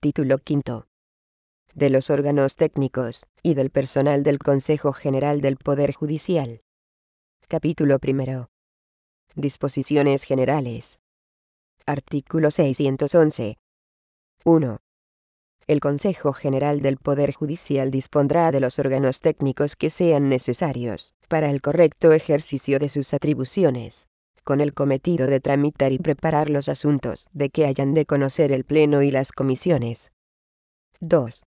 Título quinto. De los órganos técnicos, y del personal del Consejo General del Poder Judicial. Capítulo primero. Disposiciones generales. Artículo 611. 1. El Consejo General del Poder Judicial dispondrá de los órganos técnicos que sean necesarios para el correcto ejercicio de sus atribuciones, con el cometido de tramitar y preparar los asuntos de que hayan de conocer el Pleno y las comisiones. 2.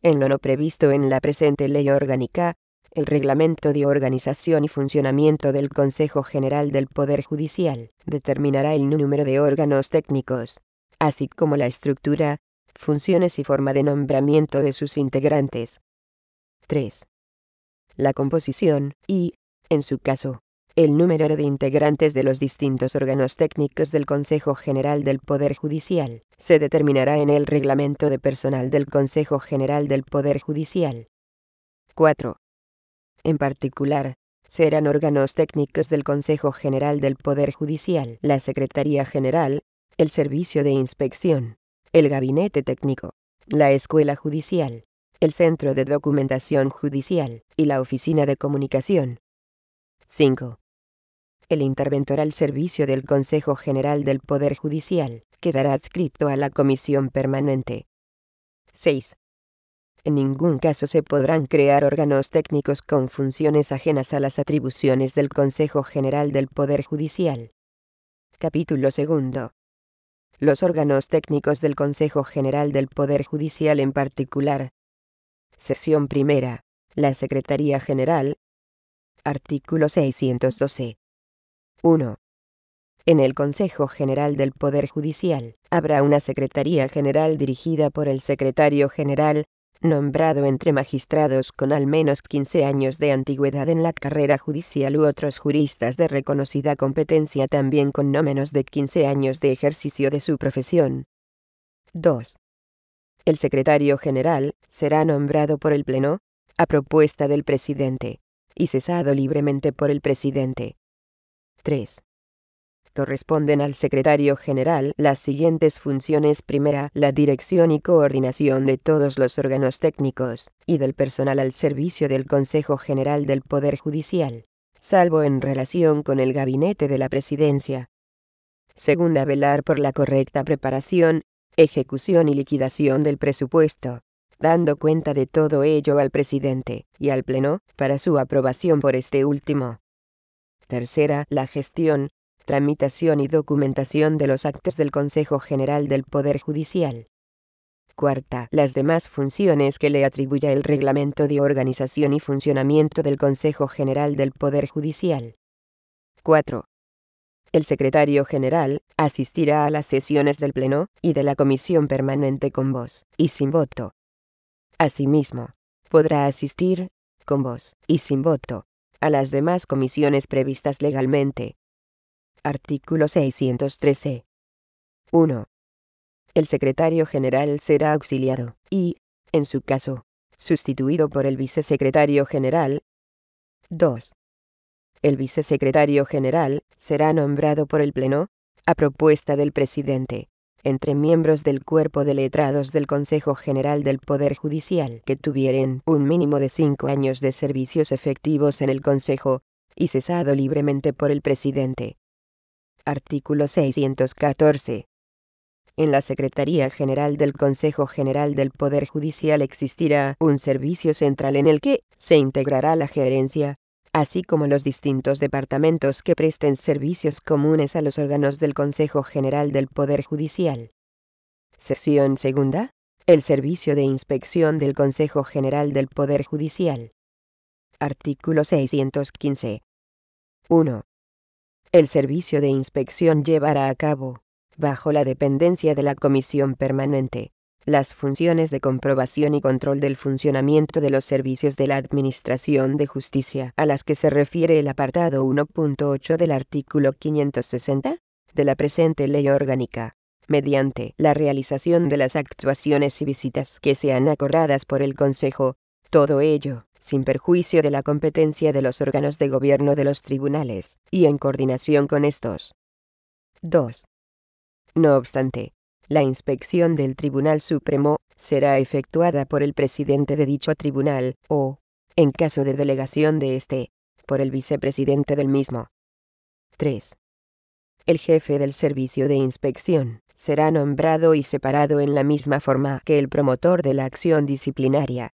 En lo no previsto en la presente Ley Orgánica, el Reglamento de Organización y Funcionamiento del Consejo General del Poder Judicial determinará el número de órganos técnicos, así como la estructura, funciones y forma de nombramiento de sus integrantes. 3. La composición y, en su caso, el número de integrantes de los distintos órganos técnicos del Consejo General del Poder Judicial se determinará en el Reglamento de Personal del Consejo General del Poder Judicial. 4. En particular, serán órganos técnicos del Consejo General del Poder Judicial la Secretaría General, el Servicio de Inspección, el Gabinete Técnico, la Escuela Judicial, el Centro de Documentación Judicial y la Oficina de Comunicación. 5. El interventor al servicio del Consejo General del Poder Judicial quedará adscrito a la Comisión Permanente. 6. En ningún caso se podrán crear órganos técnicos con funciones ajenas a las atribuciones del Consejo General del Poder Judicial. Capítulo segundo. Los órganos técnicos del Consejo General del Poder Judicial en particular. Sección primera. La Secretaría General. Artículo 612. 1. En el Consejo General del Poder Judicial habrá una Secretaría General dirigida por el Secretario General, nombrado entre magistrados con al menos 15 años de antigüedad en la carrera judicial u otros juristas de reconocida competencia también con no menos de 15 años de ejercicio de su profesión. 2. El Secretario General será nombrado por el Pleno, a propuesta del Presidente, y cesado libremente por el Presidente. 3. Corresponden al Secretario General las siguientes funciones: primera, la dirección y coordinación de todos los órganos técnicos y del personal al servicio del Consejo General del Poder Judicial, salvo en relación con el Gabinete de la Presidencia. Segunda, velar por la correcta preparación, ejecución y liquidación del presupuesto, dando cuenta de todo ello al Presidente y al Pleno, para su aprobación por este último. Tercera, la gestión, tramitación y documentación de los actos del Consejo General del Poder Judicial. Cuarta, las demás funciones que le atribuya el Reglamento de Organización y Funcionamiento del Consejo General del Poder Judicial. 4. El Secretario General asistirá a las sesiones del Pleno y de la Comisión Permanente con voz y sin voto. Asimismo, podrá asistir, con voz y sin voto, a las demás comisiones previstas legalmente. Artículo 613. 1. El Secretario General será auxiliado y, en su caso, sustituido por el Vicesecretario General. 2. El Vicesecretario General será nombrado por el Pleno, a propuesta del Presidente, entre miembros del Cuerpo de Letrados del Consejo General del Poder Judicial que tuvieren un mínimo de 5 años de servicios efectivos en el Consejo, y cesado libremente por el Presidente. Artículo 614. En la Secretaría General del Consejo General del Poder Judicial existirá un servicio central en el que se integrará la gerencia, así como los distintos departamentos que presten servicios comunes a los órganos del Consejo General del Poder Judicial. Sección segunda. El Servicio de Inspección del Consejo General del Poder Judicial. Artículo 615. 1. El Servicio de Inspección llevará a cabo, bajo la dependencia de la Comisión Permanente, las funciones de comprobación y control del funcionamiento de los servicios de la Administración de Justicia, a las que se refiere el apartado 1.8 del artículo 560 de la presente Ley Orgánica, mediante la realización de las actuaciones y visitas que sean acordadas por el Consejo, todo ello sin perjuicio de la competencia de los órganos de gobierno de los tribunales, y en coordinación con estos. 2. No obstante, La inspección del Tribunal Supremo será efectuada por el presidente de dicho tribunal, o, en caso de delegación de este, por el vicepresidente del mismo. 3. El jefe del servicio de inspección será nombrado y separado en la misma forma que el promotor de la acción disciplinaria.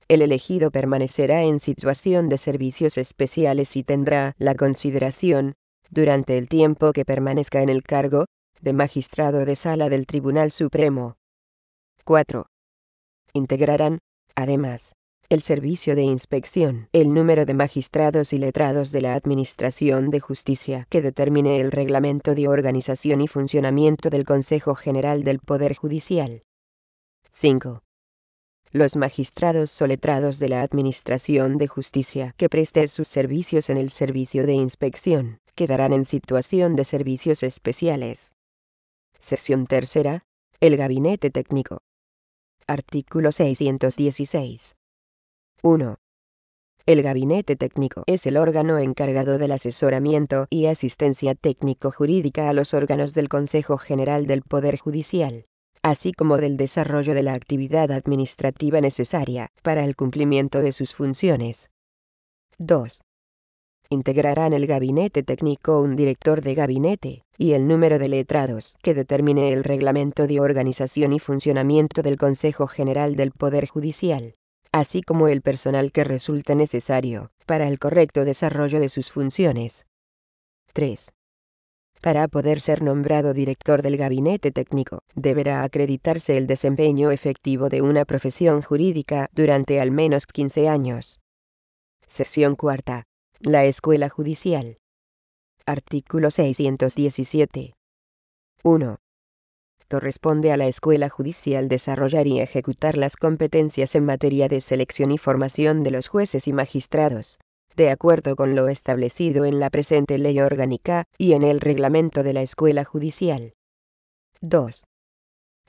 El elegido permanecerá en situación de servicios especiales y tendrá la consideración, durante el tiempo que permanezca en el cargo, de magistrado de sala del Tribunal Supremo. 4. Integrarán, además, el servicio de inspección, el número de magistrados y letrados de la Administración de Justicia que determine el reglamento de organización y funcionamiento del Consejo General del Poder Judicial. 5. Los magistrados o letrados de la Administración de Justicia que presten sus servicios en el servicio de inspección quedarán en situación de servicios especiales. Sección tercera. El Gabinete Técnico. Artículo 616. 1. El Gabinete Técnico es el órgano encargado del asesoramiento y asistencia técnico-jurídica a los órganos del Consejo General del Poder Judicial, así como del desarrollo de la actividad administrativa necesaria para el cumplimiento de sus funciones. 2. Integrarán el gabinete técnico un director de gabinete, y el número de letrados que determine el reglamento de organización y funcionamiento del Consejo General del Poder Judicial, así como el personal que resulte necesario para el correcto desarrollo de sus funciones. 3. Para poder ser nombrado director del gabinete técnico, deberá acreditarse el desempeño efectivo de una profesión jurídica durante al menos 15 años. Sección cuarta. La Escuela Judicial. Artículo 617. 1. Corresponde a la Escuela Judicial desarrollar y ejecutar las competencias en materia de selección y formación de los jueces y magistrados, de acuerdo con lo establecido en la presente ley orgánica y en el reglamento de la Escuela Judicial. 2.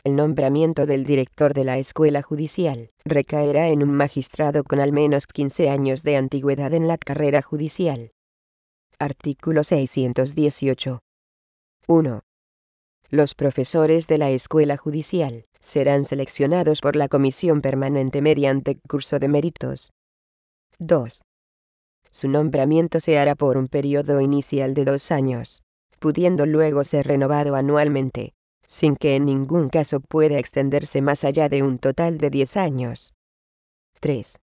El nombramiento del director de la Escuela Judicial recaerá en un magistrado con al menos 15 años de antigüedad en la carrera judicial. Artículo 618. 1. Los profesores de la Escuela Judicial serán seleccionados por la Comisión Permanente mediante curso de méritos. 2. Su nombramiento se hará por un periodo inicial de 2 años, pudiendo luego ser renovado anualmente, sin que en ningún caso pueda extenderse más allá de un total de 10 años. 3.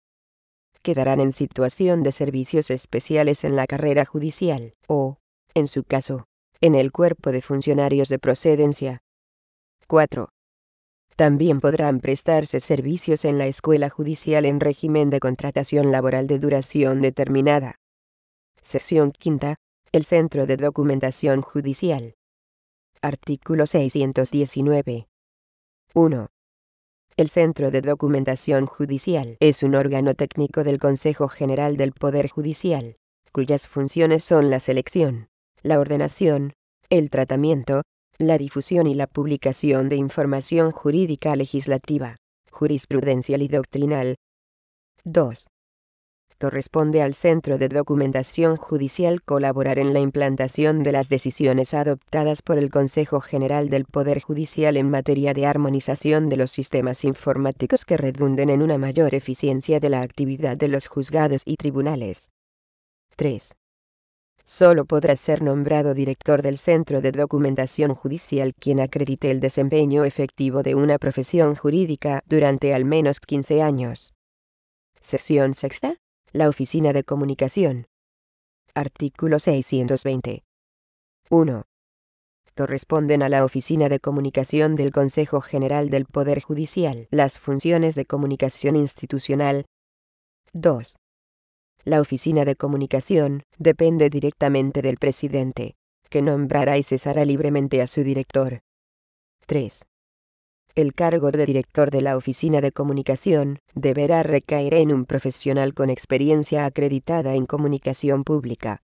Quedarán en situación de servicios especiales en la carrera judicial, o, en su caso, en el cuerpo de funcionarios de procedencia. 4. También podrán prestarse servicios en la Escuela Judicial en régimen de contratación laboral de duración determinada. Sección quinta. El Centro de Documentación Judicial. Artículo 619. 1. El Centro de Documentación Judicial es un órgano técnico del Consejo General del Poder Judicial, cuyas funciones son la selección, la ordenación, el tratamiento, la difusión y la publicación de información jurídica legislativa, jurisprudencial y doctrinal. 2. Corresponde al Centro de Documentación Judicial colaborar en la implantación de las decisiones adoptadas por el Consejo General del Poder Judicial en materia de armonización de los sistemas informáticos que redunden en una mayor eficiencia de la actividad de los juzgados y tribunales. 3. Solo podrá ser nombrado director del Centro de Documentación Judicial quien acredite el desempeño efectivo de una profesión jurídica durante al menos 15 años. Sección sexta. La Oficina de Comunicación. Artículo 620. 1. Corresponden a la Oficina de Comunicación del Consejo General del Poder Judicial las funciones de comunicación institucional. 2. La Oficina de Comunicación depende directamente del presidente, que nombrará y cesará libremente a su director. 3. El cargo de director de la Oficina de Comunicación deberá recaer en un profesional con experiencia acreditada en comunicación pública.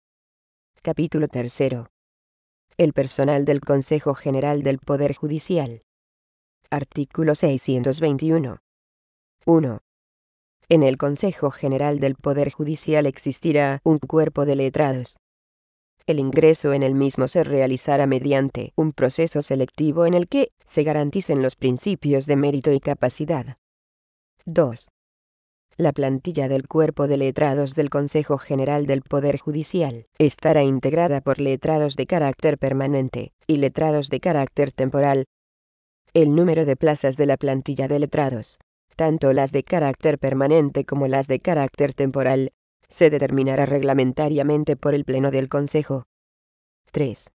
Capítulo 3. El personal del Consejo General del Poder Judicial. Artículo 621. 1. En el Consejo General del Poder Judicial existirá un cuerpo de letrados. El ingreso en el mismo se realizará mediante un proceso selectivo en el que se garanticen los principios de mérito y capacidad. 2. La plantilla del Cuerpo de Letrados del Consejo General del Poder Judicial estará integrada por letrados de carácter permanente y letrados de carácter temporal. El número de plazas de la plantilla de letrados, tanto las de carácter permanente como las de carácter temporal, se determinará reglamentariamente por el Pleno del Consejo. 3.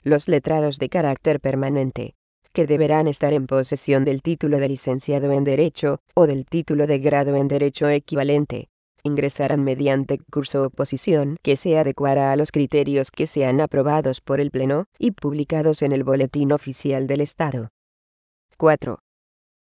Los letrados de carácter permanente, que deberán estar en posesión del título de licenciado en Derecho, o del título de grado en Derecho equivalente, ingresarán mediante curso oposición que se adecuará a los criterios que sean aprobados por el Pleno y publicados en el Boletín Oficial del Estado. 4.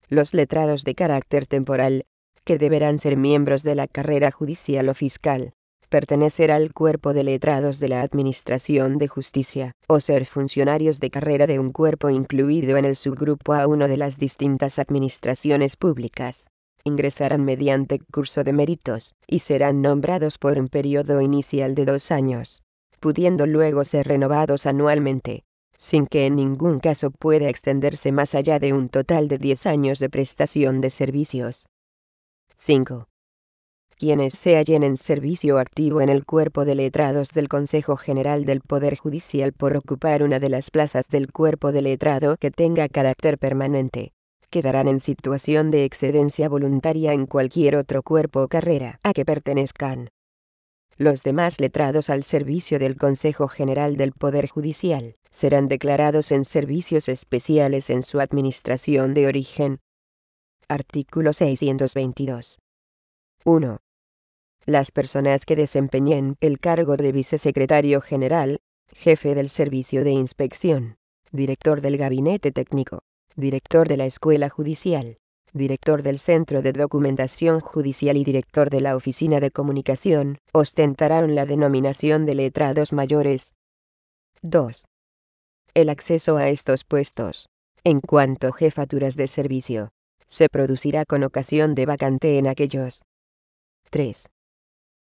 Los letrados de carácter temporal, que deberán ser miembros de la carrera judicial o fiscal, pertenecer al cuerpo de letrados de la Administración de Justicia, o ser funcionarios de carrera de un cuerpo incluido en el subgrupo A1 de las distintas administraciones públicas, ingresarán mediante curso de méritos, y serán nombrados por un periodo inicial de 2 años, pudiendo luego ser renovados anualmente, sin que en ningún caso pueda extenderse más allá de un total de 10 años de prestación de servicios. 5. Quienes se hallen en servicio activo en el Cuerpo de Letrados del Consejo General del Poder Judicial por ocupar una de las plazas del cuerpo de letrado que tenga carácter permanente, quedarán en situación de excedencia voluntaria en cualquier otro cuerpo o carrera a que pertenezcan. Los demás letrados al servicio del Consejo General del Poder Judicial serán declarados en servicios especiales en su administración de origen. Artículo 622. 1. Las personas que desempeñen el cargo de vicesecretario general, jefe del servicio de inspección, director del gabinete técnico, director de la escuela judicial, director del centro de documentación judicial y director de la oficina de comunicación, ostentarán la denominación de letrados mayores. 2. El acceso a estos puestos, en cuanto jefaturas de servicio, se producirá con ocasión de vacante en aquellos. 3.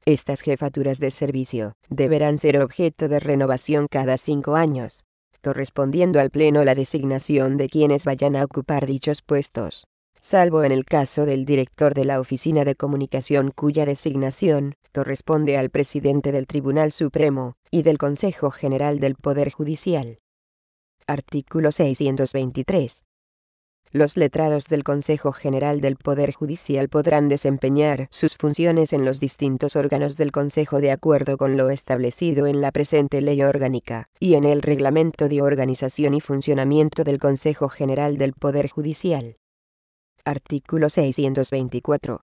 Estas jefaturas de servicio deberán ser objeto de renovación cada 5 años, correspondiendo al Pleno la designación de quienes vayan a ocupar dichos puestos, salvo en el caso del director de la Oficina de Comunicación cuya designación corresponde al presidente del Tribunal Supremo y del Consejo General del Poder Judicial. Artículo 623. Los letrados del Consejo General del Poder Judicial podrán desempeñar sus funciones en los distintos órganos del Consejo de acuerdo con lo establecido en la presente ley orgánica y en el Reglamento de Organización y Funcionamiento del Consejo General del Poder Judicial. Artículo 624.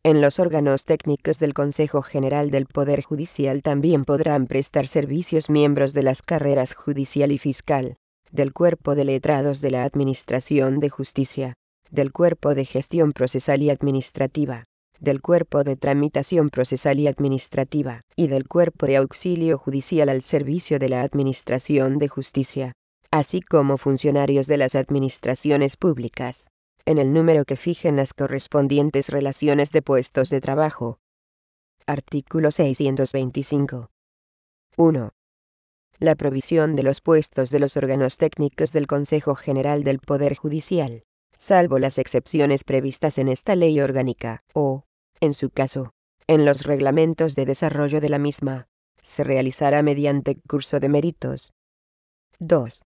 En los órganos técnicos del Consejo General del Poder Judicial también podrán prestar servicios miembros de las carreras judicial y fiscal, del Cuerpo de Letrados de la Administración de Justicia, del Cuerpo de Gestión Procesal y Administrativa, del Cuerpo de Tramitación Procesal y Administrativa, y del Cuerpo de Auxilio Judicial al servicio de la Administración de Justicia, así como funcionarios de las administraciones públicas, en el número que fijen las correspondientes relaciones de puestos de trabajo. Artículo 625. 1. La provisión de los puestos de los órganos técnicos del Consejo General del Poder Judicial, salvo las excepciones previstas en esta ley orgánica, o, en su caso, en los reglamentos de desarrollo de la misma, se realizará mediante curso de méritos. 2.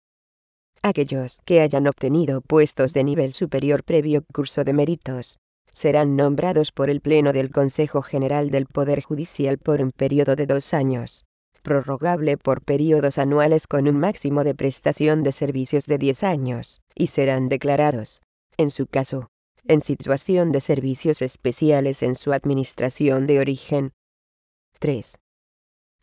Aquellos que hayan obtenido puestos de nivel superior previo curso de méritos, serán nombrados por el Pleno del Consejo General del Poder Judicial por un periodo de 2 años. Prorrogable por periodos anuales con un máximo de prestación de servicios de 10 años, y serán declarados, en su caso, en situación de servicios especiales en su administración de origen. 3.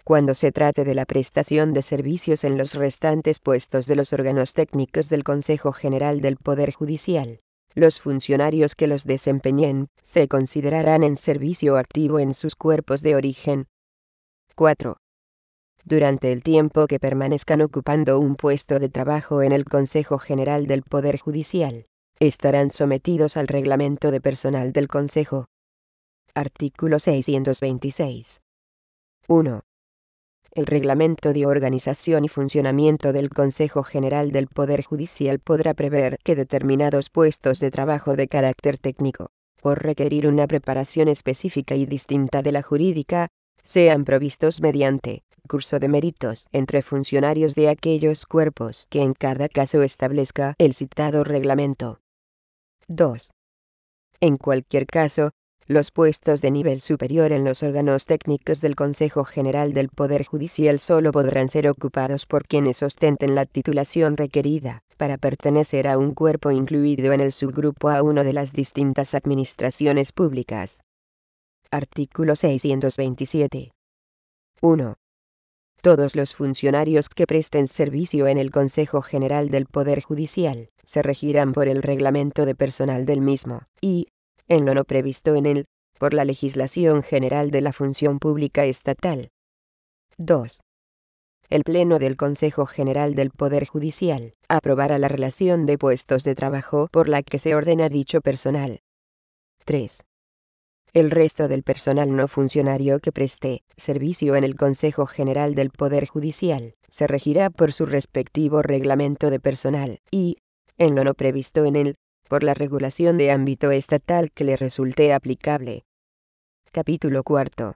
Cuando se trate de la prestación de servicios en los restantes puestos de los órganos técnicos del Consejo General del Poder Judicial, los funcionarios que los desempeñen se considerarán en servicio activo en sus cuerpos de origen. 4. Durante el tiempo que permanezcan ocupando un puesto de trabajo en el Consejo General del Poder Judicial, estarán sometidos al reglamento de personal del Consejo. Artículo 626. 1. El Reglamento de Organización y Funcionamiento del Consejo General del Poder Judicial podrá prever que determinados puestos de trabajo de carácter técnico, por requerir una preparación específica y distinta de la jurídica, sean provistos mediante curso de méritos entre funcionarios de aquellos cuerpos que en cada caso establezca el citado reglamento. 2. En cualquier caso, los puestos de nivel superior en los órganos técnicos del Consejo General del Poder Judicial solo podrán ser ocupados por quienes ostenten la titulación requerida para pertenecer a un cuerpo incluido en el subgrupo A1 de las distintas administraciones públicas. Artículo 627. 1. Todos los funcionarios que presten servicio en el Consejo General del Poder Judicial se regirán por el reglamento de personal del mismo, y, en lo no previsto en él, por la legislación general de la función pública estatal. 2. El Pleno del Consejo General del Poder Judicial aprobará la relación de puestos de trabajo por la que se ordena dicho personal. 3. El resto del personal no funcionario que preste servicio en el Consejo General del Poder Judicial se regirá por su respectivo reglamento de personal y, en lo no previsto en él, por la regulación de ámbito estatal que le resulte aplicable. Capítulo 4.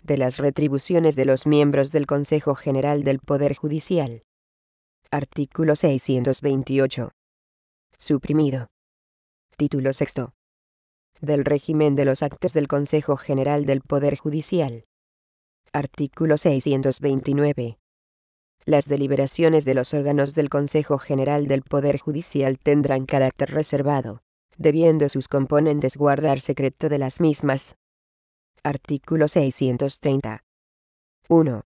De las retribuciones de los miembros del Consejo General del Poder Judicial. Artículo 628. Suprimido. Título 6. Del régimen de los actos del Consejo General del Poder Judicial. Artículo 629. Las deliberaciones de los órganos del Consejo General del Poder Judicial tendrán carácter reservado, debiendo sus componentes guardar secreto de las mismas. Artículo 630. 1.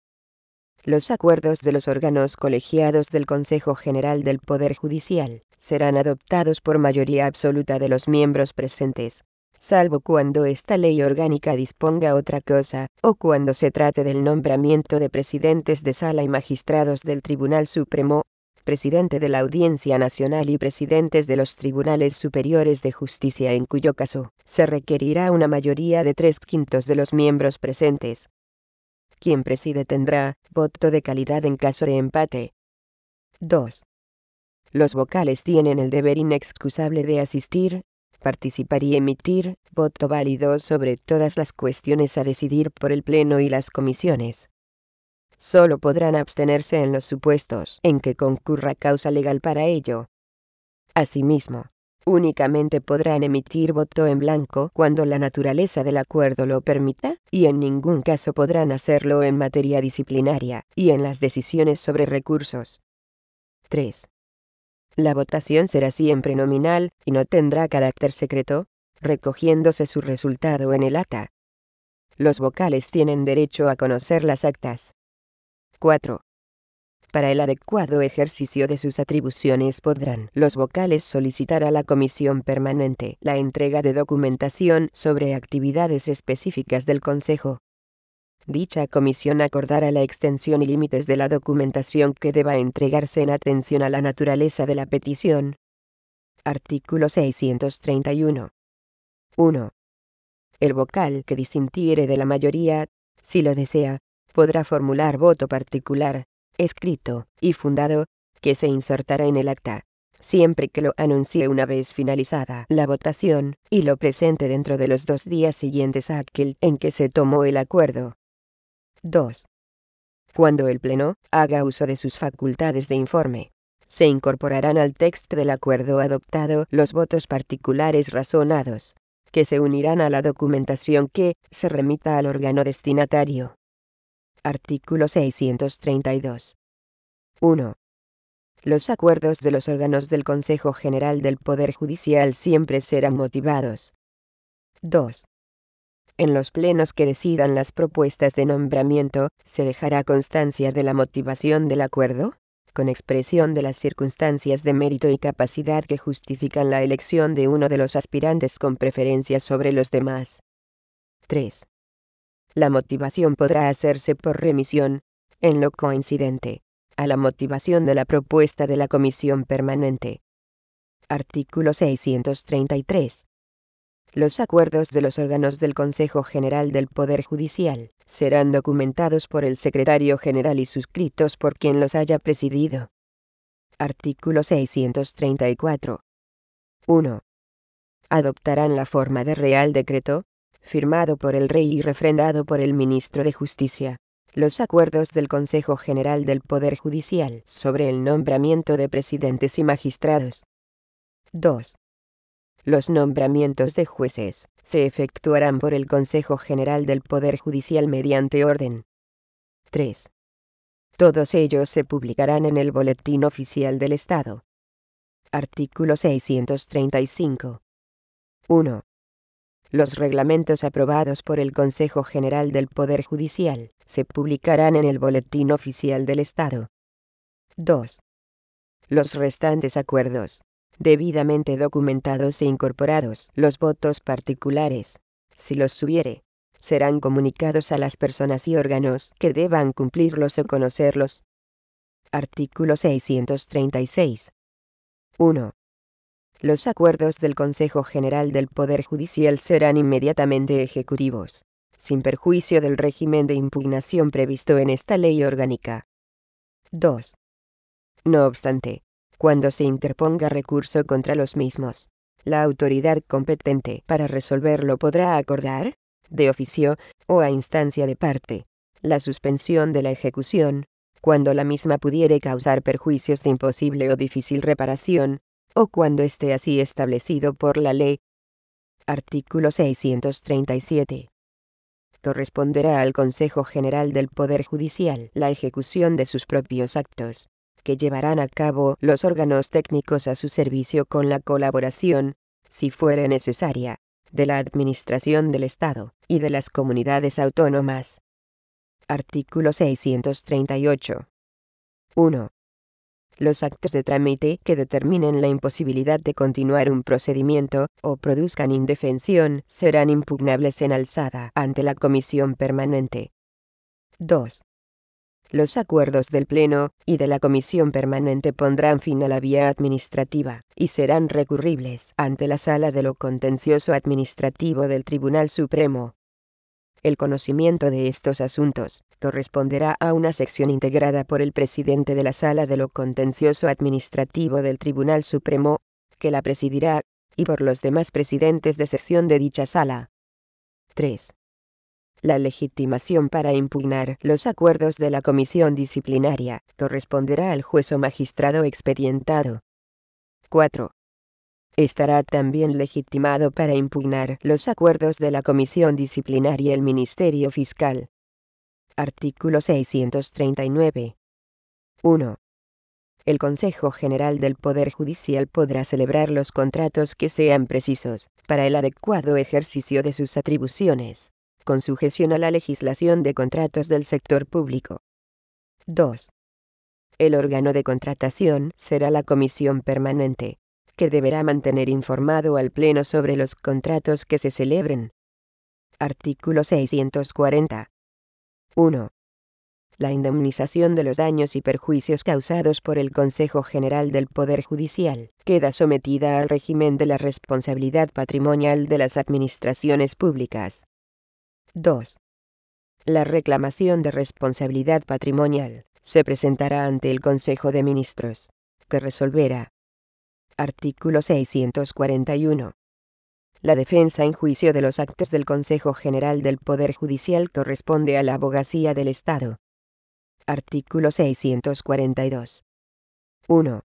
Los acuerdos de los órganos colegiados del Consejo General del Poder Judicial serán adoptados por mayoría absoluta de los miembros presentes, salvo cuando esta ley orgánica disponga otra cosa, o cuando se trate del nombramiento de presidentes de sala y magistrados del Tribunal Supremo, presidente de la Audiencia Nacional y presidentes de los Tribunales Superiores de Justicia, en cuyo caso se requerirá una mayoría de 3/5 de los miembros presentes. Quien preside tendrá voto de calidad en caso de empate. 2. Los vocales tienen el deber inexcusable de asistir, participar y emitir voto válido sobre todas las cuestiones a decidir por el Pleno y las comisiones. Solo podrán abstenerse en los supuestos en que concurra causa legal para ello. Asimismo, únicamente podrán emitir voto en blanco cuando la naturaleza del acuerdo lo permita, y en ningún caso podrán hacerlo en materia disciplinaria y en las decisiones sobre recursos. 3. La votación será siempre nominal y no tendrá carácter secreto, recogiéndose su resultado en el acta. Los vocales tienen derecho a conocer las actas. 4. Para el adecuado ejercicio de sus atribuciones podrán los vocales solicitar a la Comisión Permanente la entrega de documentación sobre actividades específicas del Consejo. Dicha comisión acordará la extensión y límites de la documentación que deba entregarse en atención a la naturaleza de la petición. Artículo 631. 1. El vocal que disintiere de la mayoría, si lo desea, podrá formular voto particular, escrito y fundado, que se insertará en el acta, siempre que lo anuncie una vez finalizada la votación, y lo presente dentro de los 2 días siguientes a aquel en que se tomó el acuerdo. 2. Cuando el Pleno haga uso de sus facultades de informe, se incorporarán al texto del acuerdo adoptado los votos particulares razonados, que se unirán a la documentación que se remita al órgano destinatario. Artículo 632. 1. Los acuerdos de los órganos del Consejo General del Poder Judicial siempre serán motivados. 2. En los plenos que decidan las propuestas de nombramiento, se dejará constancia de la motivación del acuerdo, con expresión de las circunstancias de mérito y capacidad que justifican la elección de uno de los aspirantes con preferencia sobre los demás. 3. La motivación podrá hacerse por remisión, en lo coincidente, a la motivación de la propuesta de la Comisión Permanente. Artículo 633. Los acuerdos de los órganos del Consejo General del Poder Judicial serán documentados por el Secretario General y suscritos por quien los haya presidido. Artículo 634. 1. Adoptarán la forma de Real Decreto, firmado por el Rey y refrendado por el Ministro de Justicia, los acuerdos del Consejo General del Poder Judicial sobre el nombramiento de presidentes y magistrados. 2. Los nombramientos de jueces se efectuarán por el Consejo General del Poder Judicial mediante orden. 3. Todos ellos se publicarán en el Boletín Oficial del Estado. Artículo 635. 1. Los reglamentos aprobados por el Consejo General del Poder Judicial se publicarán en el Boletín Oficial del Estado. 2. Los restantes acuerdos, debidamente documentados e incorporados los votos particulares, si los hubiere, serán comunicados a las personas y órganos que deban cumplirlos o conocerlos. Artículo 636. 1. Los acuerdos del Consejo General del Poder Judicial serán inmediatamente ejecutivos, sin perjuicio del régimen de impugnación previsto en esta ley orgánica. 2. No obstante, cuando se interponga recurso contra los mismos, la autoridad competente para resolverlo podrá acordar, de oficio, o a instancia de parte, la suspensión de la ejecución, cuando la misma pudiere causar perjuicios de imposible o difícil reparación, o cuando esté así establecido por la ley. Artículo 637. Corresponderá al Consejo General del Poder Judicial la ejecución de sus propios actos, que llevarán a cabo los órganos técnicos a su servicio con la colaboración, si fuere necesaria, de la Administración del Estado y de las comunidades autónomas. Artículo 638. 1. Los actos de trámite que determinen la imposibilidad de continuar un procedimiento o produzcan indefensión serán impugnables en alzada ante la Comisión Permanente. 2. Los acuerdos del Pleno y de la Comisión Permanente pondrán fin a la vía administrativa y serán recurribles ante la Sala de lo Contencioso Administrativo del Tribunal Supremo. El conocimiento de estos asuntos corresponderá a una sección integrada por el presidente de la Sala de lo Contencioso Administrativo del Tribunal Supremo, que la presidirá, y por los demás presidentes de sección de dicha sala. 3. La legitimación para impugnar los acuerdos de la comisión disciplinaria corresponderá al juez o magistrado expedientado. 4. Estará también legitimado para impugnar los acuerdos de la comisión disciplinaria el Ministerio Fiscal. Artículo 639. 1. El Consejo General del Poder Judicial podrá celebrar los contratos que sean precisos para el adecuado ejercicio de sus atribuciones, con sujeción a la legislación de contratos del sector público. 2. El órgano de contratación será la Comisión Permanente, que deberá mantener informado al Pleno sobre los contratos que se celebren. Artículo 640. 1. La indemnización de los daños y perjuicios causados por el Consejo General del Poder Judicial queda sometida al régimen de la responsabilidad patrimonial de las administraciones públicas. 2. La reclamación de responsabilidad patrimonial se presentará ante el Consejo de Ministros, que resolverá. Artículo 641. La defensa en juicio de los actos del Consejo General del Poder Judicial corresponde a la Abogacía del Estado. Artículo 642. 1.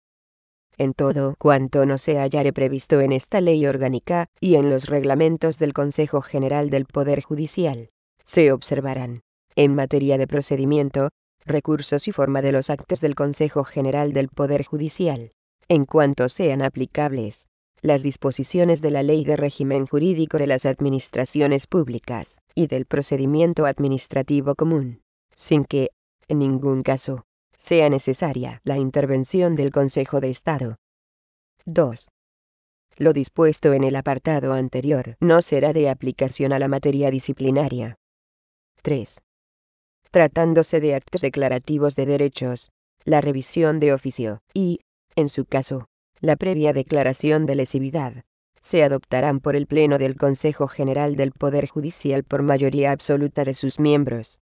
En todo cuanto no se hallare previsto en esta ley orgánica y en los reglamentos del Consejo General del Poder Judicial, se observarán, en materia de procedimiento, recursos y forma de los actos del Consejo General del Poder Judicial, en cuanto sean aplicables, las disposiciones de la Ley de Régimen Jurídico de las Administraciones Públicas y del Procedimiento Administrativo Común, sin que, en ningún caso, sea necesaria la intervención del Consejo de Estado. 2. Lo dispuesto en el apartado anterior no será de aplicación a la materia disciplinaria. 3. Tratándose de actos declarativos de derechos, la revisión de oficio y, en su caso, la previa declaración de lesividad, se adoptarán por el Pleno del Consejo General del Poder Judicial por mayoría absoluta de sus miembros.